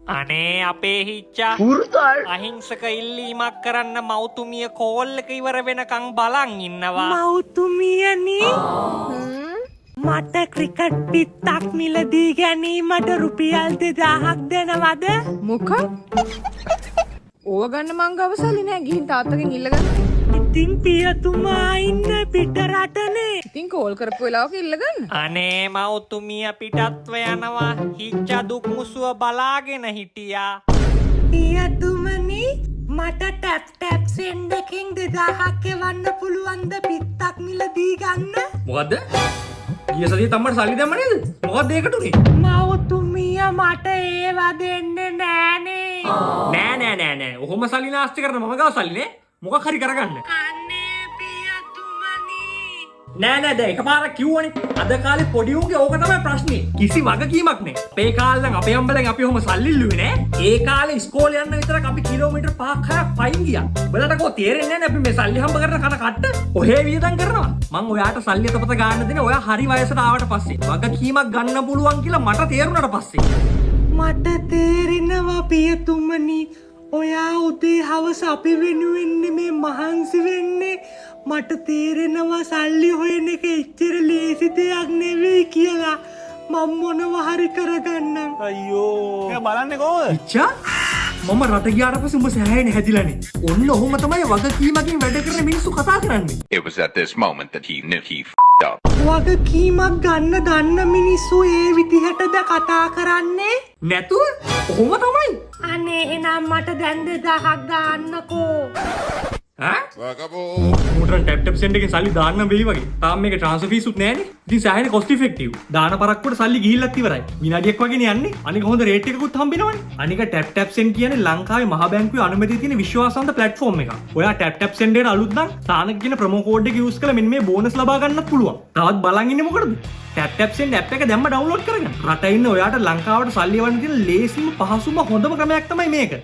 අනේ අපේ හිච්චා අහිංසක ඉල්ලීමක් කරන්න මව්තුමිය කෝල් එක ඉවර වෙනකන් බලන් ඉන්නවා. මව්තුමියනේ මට ක්‍රිකට් පිත්තක් මිලදී ගැනීමට රුපියල් 2000ක් දෙනවද? මොකක්? ඕව ගන්න මං ගාව සල්ලි නෑ. ගිහින් තාත්තගෙන් ඉල්ලගන්න. ඉතින් පියතුමා ඉන්න පිට රටනේ. ඉතින් කෝල් කරපු වෙලාවක ඉල්ලගන්න. අනේ මව්තුමිය පිටත්ව යනවා. හිච්චා දුක් මුසුව බලාගෙන හිටියා. පියතුමනි මට ටැප් සෙන්ඩ් එකෙන් 2000ක් එවන්න පුළුවන්ද පිත්තක් මිලදී ගන්න? මොකද්ද? ගිය සතියේ තම්මට සල්ලි දැම්ම නේද? මොකද්ද ඒකට උනේ? මව්තුමිය මට ඒවා දෙන්නේ නෑනේ. නෑ. ඔහොම සල්ලි නාස්ති කරන මම ගාව සල්ලි නේ. මොකක් හරි කරගන්න. අනේ පියතුමනි නෑ දැන් එකපාරක් කිව්වනේ. අද කාලේ පොඩි උන්ගේ ඕක තමයි ප්‍රශ්නේ. කිසි වගකීමක් නෑ. අපේ කාලේ නම් අපේ අම්බලෙන් අපි ඔහොම සල්ලි ඉල්ලුවේ නෑ. ඒ කාලේ ඉස්කෝලේ යන්න විතරක් අපි කිලෝමීටර් 5ක් 6ක් පයින් ගියා. බලන්න කෝ තේරෙන්නේ නෑනේ අපි මේ සල්ලි හම්බ කරන කන කට්ට. ඔහේ වියදම් කරනවා. මං ඔයාට සල්ලි අතපත ගන්න දෙන්නේ ඔයා හරි වයසට ආවට පස්සේ. වගකීමක් ගන්න පුළුවන් කියලා මට තේරුණාට පස්සේ. මට තේරෙනවා පියතුමනි ඔයා උදේ හවස අපි වෙනුවෙන් මේ මහන්සි වෙන්නේ. මට තේරෙනවා සල්ලි හොයන එක එච්චර ලේසි දෙයක් නෙවෙයි කියලා. මම මොනවා හරි කරගන්නම්. අයියෝ ඒක බලන්නේ කොහොමද? ඉච්චා මම රට ගියාට පස්සේ උඹ සෑහෙන හැදිලානේ. ඔන්න ඔහොම තමයි වගකීමකින් වැඩ කරන මිනිස්සු කතා කරන්නේ. It was at this moment that he knew he f***ed up. වගකීමක් ගන්න දන්න මිනිස්සු ඒ විදිහටද කතා කරන්නේ? නැතුව ඔහොම තමයි. අනේ එහෙනම් මට දැන් 2000ක් ගන්නකෝ. මෝටරන් ටැප් සෙන්ඩ් එකෙන් සල්ලි දාන්න වෙයි වගේ. තාම මේක ට්‍රාන්ස්ෆර් ෆීස් උත් නෑනේ. ඉතින් සෑහෙන කොස්ට් ඉෆෙක්ටිව්. දාන පරක්කුවට සල්ලි ගිහිල්ලත් ඉවරයි. විනාඩියක් වගේනේ යන්නේ. අනික හොඳ රේට් එකකුත් හම්බෙනවනේ. අනික ටැප් සෙන්ඩ් කියන්නේ ලංකාවේ මහ බැංකුවේ අනුමැතිය තියෙන විශ්වාසවන්ත ප්ලැට්ෆෝම් එකක්. ඔයා ටැප් සෙන්ඩ් එකට අලුත් නම් තානක කියන ප්‍රොමෝ කෝඩ් එක යූස් කරලා මෙන්න මේ බෝනස් ලබා ගන්නත් පුළුවන්. තවත් බලන් ඉන්නේ මොකටද? ටැප් සෙන්ඩ් ඇප් එක දැම්ම ඩවුන්ලෝඩ් කරගන්න. රට ඉන්න ඔයාට ලංකාවට සල්ලි එවන්න තියෙන ලේසිම පහසුම හොඳම ක්‍රමයක් තමයි මේක.